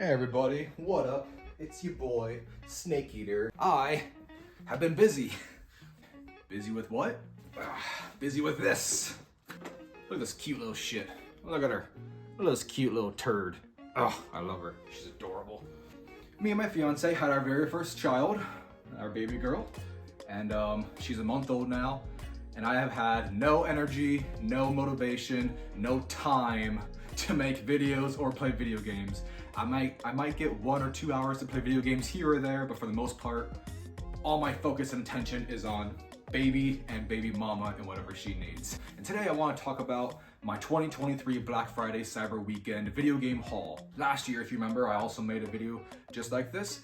Hey everybody, what up? It's your boy, Snake Eater. I have been busy. Busy with what? Busy with this. Look at this cute little shit. Look at her. Look at this cute little turd. Oh, I love her. She's adorable. Me and my fiance had our very first child, our baby girl, and she's a month old now, and I have had no energy, no motivation, no time to make videos or play video games. I might get 1 or 2 hours to play video games here or there, but for the most part, all my focus and attention is on baby and baby mama and whatever she needs. And today I want to talk about my 2023 Black Friday Cyber Weekend video game haul. Last year, if you remember, I also made a video just like this.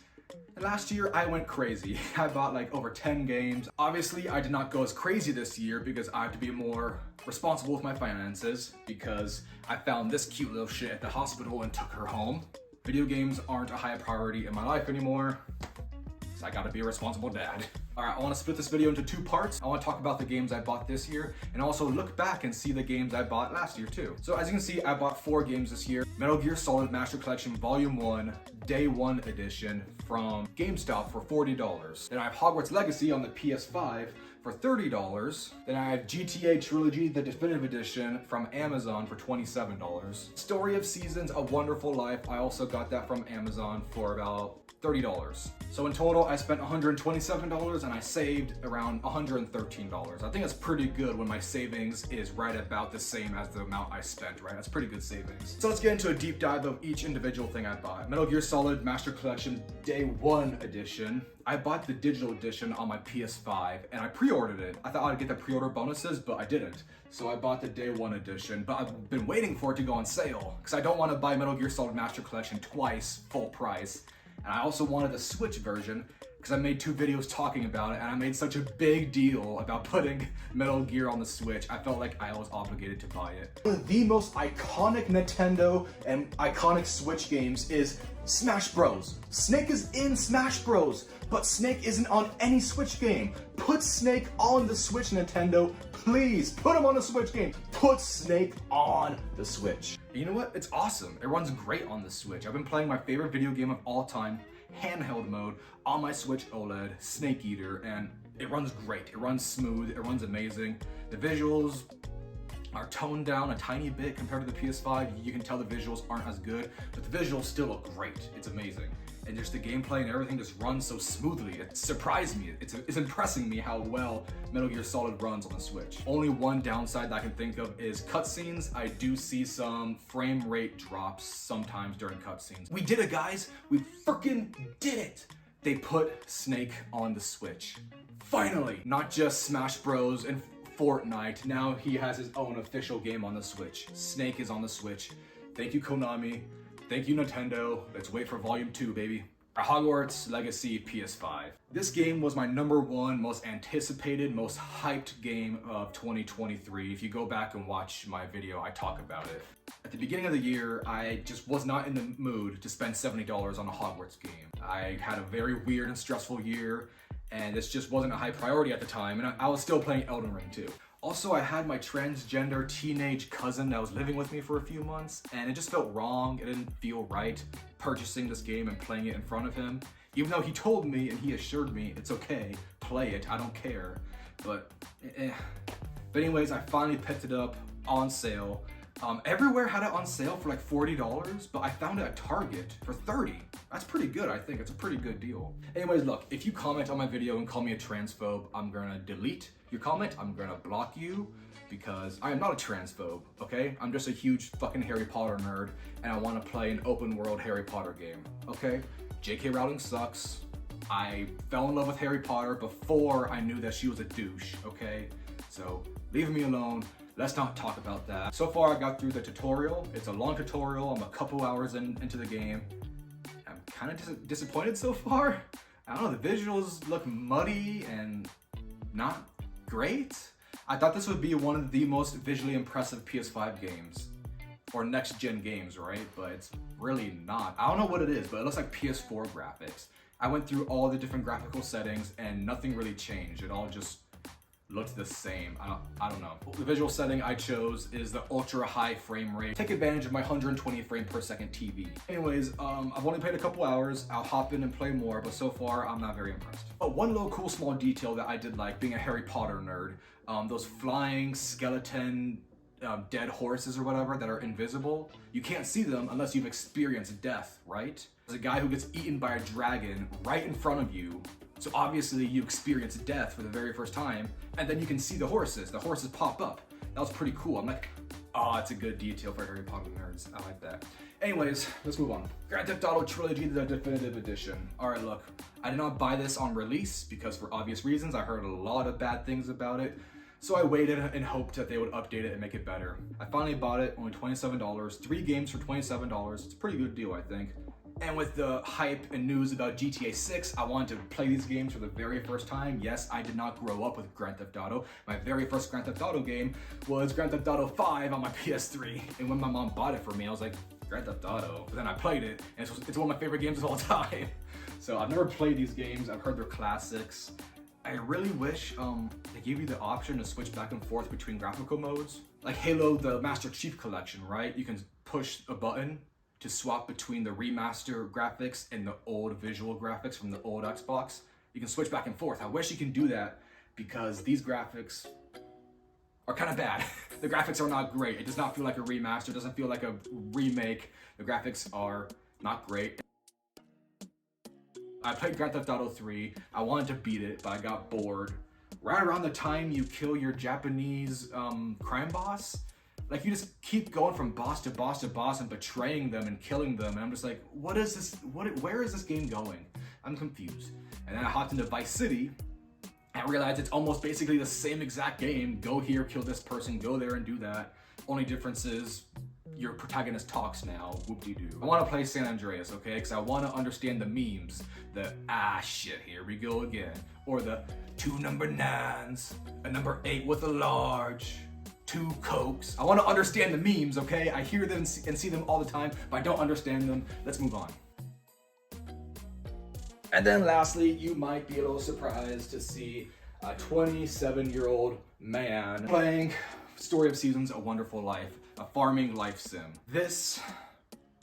And last year I went crazy. I bought like over 10 games. Obviously I did not go as crazy this year because I have to be more responsible with my finances because I found this cute little shit at the hospital and took her home. Video games aren't a high priority in my life anymore, so I gotta be a responsible dad. Alright, I want to split this video into 2 parts. I want to talk about the games I bought this year and also look back and see the games I bought last year too. So as you can see, I bought 4 games this year. Metal Gear Solid Master Collection Volume 1 Day 1 Edition from GameStop for $40. Then I have Hogwarts Legacy on the PS5 for $30. Then I have GTA Trilogy, the Definitive Edition from Amazon for $27. Story of Seasons, A Wonderful Life, I also got that from Amazon for about $30. So in total, I spent $127 and I saved around $113. I think that's pretty good when my savings is right about the same as the amount I spent, right? That's pretty good savings. So let's get into a deep dive of each individual thing I bought. Metal Gear Solid Master Collection Day 1 Edition. I bought the digital edition on my PS5 and I pre-ordered it. I thought I'd get the pre-order bonuses, but I didn't. So I bought the Day 1 edition, but I've been waiting for it to go on sale because I don't want to buy Metal Gear Solid Master Collection twice, full price. And I also wanted the Switch version because I made 2 videos talking about it and I made such a big deal about putting Metal Gear on the Switch. I felt like I was obligated to buy it. One of the most iconic Nintendo and iconic Switch games is Smash Bros. Snake is in Smash Bros, but Snake isn't on any Switch game. Put Snake on the Switch, Nintendo. Please, put him on the Switch game. Put Snake on the Switch. And you know what? It's awesome. It runs great on the Switch. I've been playing my favorite video game of all time, handheld mode, on my Switch OLED, Snake Eater, and it runs great. It runs smooth, it runs amazing. The visuals are toned down a tiny bit compared to the PS5. You can tell the visuals aren't as good, but the visuals still look great. It's amazing. And just the gameplay and everything just runs so smoothly. It surprised me. It's impressing me how well Metal Gear Solid runs on the Switch. Only one downside that I can think of is cutscenes. I do see some frame rate drops sometimes during cutscenes. We did it, guys. We freaking did it. They put Snake on the Switch. Finally, not just Smash Bros. And Fortnite. Now he has his own official game on the Switch. Snake is on the Switch. Thank you, Konami. Thank you, Nintendo. Let's wait for Volume 2, baby. Hogwarts Legacy PS5. This game was my #1 most anticipated, most hyped game of 2023. If you go back and watch my video, I talk about it. At the beginning of the year, I just was not in the mood to spend $70 on a Hogwarts game. I had a very weird and stressful year, and this just wasn't a high priority at the time, and I was still playing Elden Ring too. Also, I had my transgender teenage cousin that was living with me for a few months, and it just felt wrong. It didn't feel right purchasing this game and playing it in front of him. Even though he told me and he assured me, it's okay, play it, I don't care. But anyways, I finally picked it up on sale. Everywhere had it on sale for like $40, but I found it at Target for $30. That's pretty good, I think. It's a pretty good deal. Anyways, look, if you comment on my video and call me a transphobe, I'm gonna delete your comment. I'm gonna block you because I am not a transphobe, okay? I'm just a huge fucking Harry Potter nerd and I wanna play an open world Harry Potter game, okay? J.K. Rowling sucks. I fell in love with Harry Potter before I knew that she was a douche, okay? So leave me alone. Let's not talk about that. So far, I got through the tutorial. It's a long tutorial. I'm a couple hours into the game. I'm kind of disappointed so far. I don't know, the visuals look muddy and not great. I thought this would be one of the most visually impressive PS5 games or next-gen games, right? But it's really not. I don't know what it is, but it looks like PS4 graphics. I went through all the different graphical settings and nothing really changed. It all just looked the same. I don't know. The visual setting I chose is the ultra high frame rate. Take advantage of my 120 frame per second TV. Anyways, I've only played a couple hours. I'll hop in and play more, but so far I'm not very impressed. But one little cool small detail that I did like, being a Harry Potter nerd, those flying skeleton dead horses or whatever that are invisible, you can't see them unless you've experienced death, right? There's a guy who gets eaten by a dragon right in front of you. So obviously you experience death for the very first time, and then you can see the horses. The horses pop up. That was pretty cool. I'm like, oh, it's a good detail for Harry Potter nerds. I like that. Anyways, let's move on. Grand Theft Auto Trilogy, the Definitive Edition. All right, look, I did not buy this on release because for obvious reasons, I heard a lot of bad things about it. So I waited and hoped that they would update it and make it better. I finally bought it, only $27. 3 games for $27. It's a pretty good deal, I think. And with the hype and news about GTA 6, I wanted to play these games for the very first time. Yes, I did not grow up with Grand Theft Auto. My very first Grand Theft Auto game was Grand Theft Auto 5 on my PS3. And when my mom bought it for me, I was like, Grand Theft Auto. But then I played it, and it's one of my favorite games of all time. So I've never played these games. I've heard they're classics. I really wish they gave you the option to switch back and forth between graphical modes. Like Halo, the Master Chief Collection, right? You can push a button to swap between the remaster graphics and the old visual graphics from the old Xbox. You can switch back and forth. I wish you can do that because these graphics are kind of bad. The graphics are not great. It does not feel like a remaster. It doesn't feel like a remake. The graphics are not great. I played Grand Theft Auto 3. I wanted to beat it, but I got bored. Right around the time you kill your Japanese crime boss, like you just keep going from boss to boss to boss and betraying them and killing them. And I'm just like, what is this? Where is this game going? I'm confused. And then I hopped into Vice City and realized it's almost basically the same exact game. Go here, kill this person, go there and do that. Only difference is your protagonist talks now, whoop-de-doo. I want to play San Andreas, okay? Because I want to understand the memes. The, ah shit, here we go again. Or the 2 number 9s, a number 8 with a large, 2 Cokes. I want to understand the memes, okay? I hear them and see them all the time, but I don't understand them. Let's move on. And then lastly, you might be a little surprised to see a 27-year-old man playing Story of Seasons, A Wonderful Life, a farming life sim. This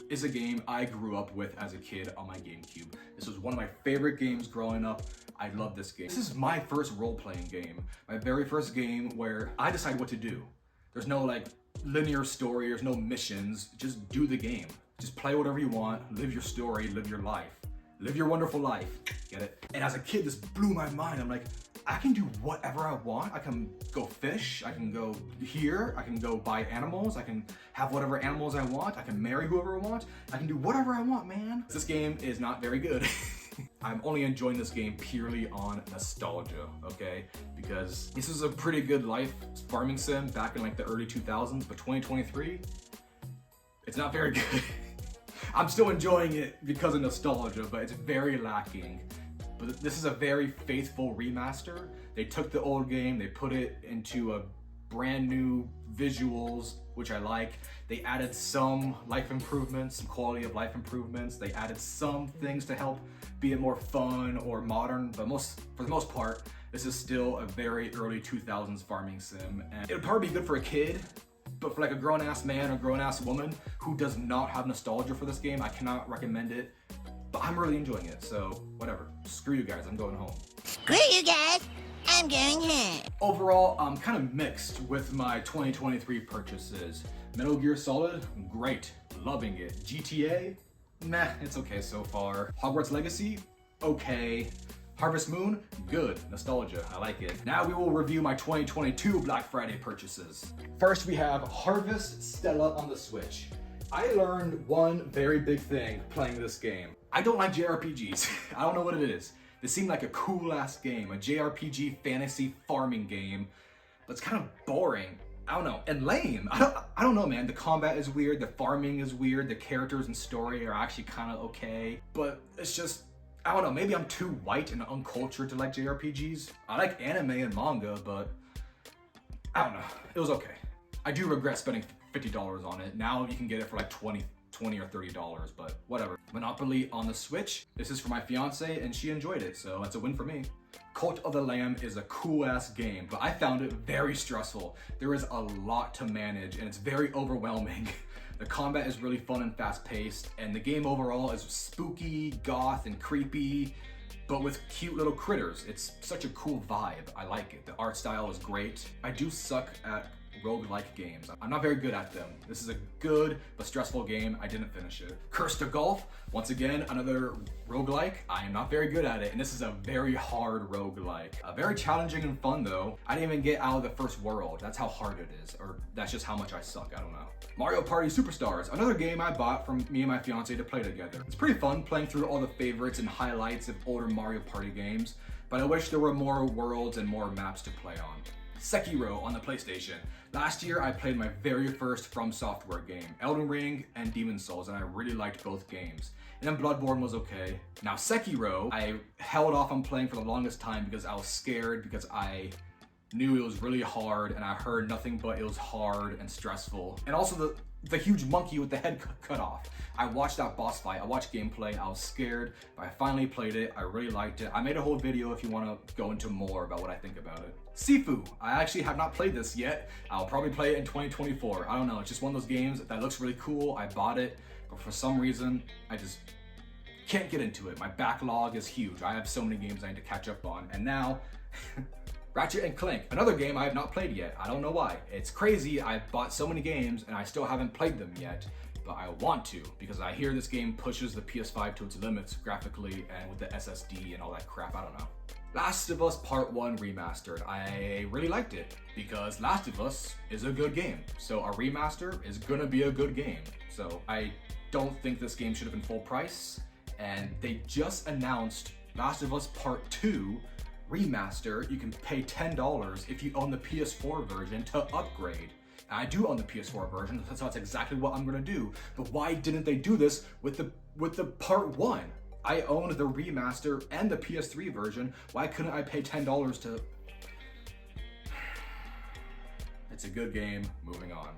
is a game I grew up with as a kid on my GameCube. This was one of my favorite games growing up. I love this game. This is my first role-playing game. My very first game where I decide what to do. There's no like linear story, there's no missions. Just do the game. Just play whatever you want, live your story, live your life. Live your wonderful life, get it? And as a kid, this blew my mind. I'm like, I can do whatever I want. I can go fish, I can go here, I can go buy animals, I can have whatever animals I want, I can marry whoever I want, I can do whatever I want, man. This game is not very good. I'm only enjoying this game purely on nostalgia, okay? Because this is a pretty good life farming sim back in like the early 2000s, but 2023, it's not very good. I'm still enjoying it because of nostalgia, but it's very lacking. But this is a very faithful remaster. They took the old game, they put it into a brand new visuals, which I like. They added some life improvements, some quality of life improvements. They added some things to help be it more fun or modern, but for the most part, this is still a very early 2000s farming sim. And it would probably be good for a kid, but for like a grown-ass man or grown-ass woman who does not have nostalgia for this game, I cannot recommend it. But I'm really enjoying it, so whatever. Screw you guys, I'm going home. Screw you guys, I'm going home. Overall, I'm kind of mixed with my 2023 purchases. Metal Gear Solid, great, loving it. GTA, meh, it's okay so far. Hogwarts Legacy, okay. Harvest Moon, good, nostalgia, I like it. Now we will review my 2022 Black Friday purchases. First we have Harvest Stella on the Switch. I learned one very big thing playing this game. I don't like JRPGs. I don't know what it is. This seemed like a cool ass game, a JRPG fantasy farming game, but it's kind of boring. I don't know, and lame. I don't know, man. The combat is weird, the farming is weird, the characters and story are actually kind of okay, but it's just, I don't know, maybe I'm too white and uncultured to like JRPGs. I like anime and manga, but I don't know, it was okay. I do regret spending $50 on it. Now you can get it for like $20 $20 or $30, but whatever. Monopoly on the Switch. This is for my fiance and she enjoyed it, so that's a win for me. Cult of the Lamb is a cool ass game, but I found it very stressful. There is a lot to manage and it's very overwhelming. The combat is really fun and fast paced, and the game overall is spooky, goth, and creepy, but with cute little critters. It's such a cool vibe. I like it. The art style is great. I do suck at roguelike games. I'm not very good at them. This is a good but stressful game. I didn't finish it. Curse to Golf, once again, another roguelike. I am not very good at it, and this is a very hard roguelike. Very challenging and fun though. I didn't even get out of the first world. That's how hard it is, or that's just how much I suck, I don't know. Mario Party Superstars, another game I bought from me and my fiance to play together. It's pretty fun playing through all the favorites and highlights of older Mario Party games, but I wish there were more worlds and more maps to play on. Sekiro on the PlayStation. Last year I played my very first From Software game, Elden Ring and Demon's Souls, and I really liked both games. And then Bloodborne was okay. Now Sekiro, I held off on playing for the longest time because I was scared, because I knew it was really hard and I heard nothing but it was hard and stressful. And also the huge monkey with the head cut off. I watched that boss fight, I watched gameplay, I was scared, but I finally played it, I really liked it. I made a whole video if you want to go into more about what I think about it. Sifu, I actually have not played this yet. I'll probably play it in 2024. I don't know, it's just one of those games that looks really cool. I bought it, but for some reason, I just can't get into it. My backlog is huge. I have so many games I need to catch up on, and now, Ratchet and Clank, another game I have not played yet. I don't know why. It's crazy, I've bought so many games and I still haven't played them yet, but I want to because I hear this game pushes the PS5 to its limits graphically and with the SSD and all that crap, I don't know. Last of Us Part 1 Remastered. I really liked it because Last of Us is a good game. So a remaster is gonna be a good game. So I don't think this game should have been full price, and they just announced Last of Us Part 2 Remaster. You can pay $10 if you own the PS4 version to upgrade. And I do own the PS4 version, so that's exactly what I'm gonna do. But why didn't they do this with the Part 1? I own the remaster and the PS3 version. Why couldn't I pay $10 to... It's a good game, moving on.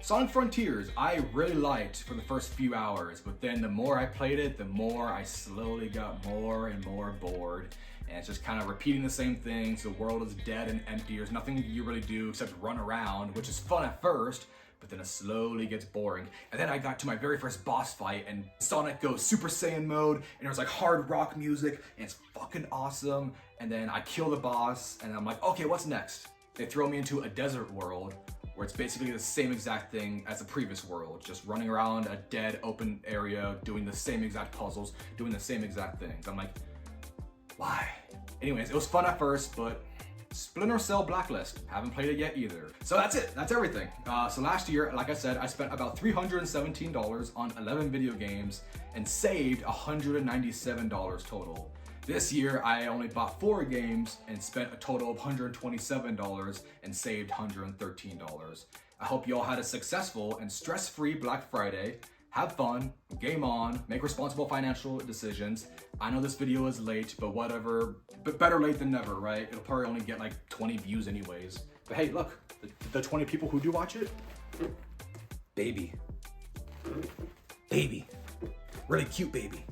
Sonic Frontiers, I really liked for the first few hours, but then the more I played it, the more I slowly got more and more bored. And it's just kind of repeating the same things. The world is dead and empty. There's nothing you really do except run around, which is fun at first, but then it slowly gets boring. And then I got to my very first boss fight and Sonic goes Super Saiyan mode and there's like hard rock music and it's fucking awesome. And then I kill the boss and I'm like, okay, what's next? They throw me into a desert world where it's basically the same exact thing as the previous world, just running around a dead open area, doing the same exact puzzles, doing the same exact things. I'm like, why? Anyways, it was fun at first, but Splinter Cell Blacklist, haven't played it yet either. So that's it, that's everything. So last year, like I said, I spent about $317 on 11 video games and saved $197 total. This year, I only bought 4 games and spent a total of $127 and saved $113. I hope you all had a successful and stress-free Black Friday. Have fun, game on, make responsible financial decisions. I know this video is late, but whatever, but better late than never, right? It'll probably only get like 20 views anyways. But hey, look, the 20 people who do watch it, baby, really cute baby.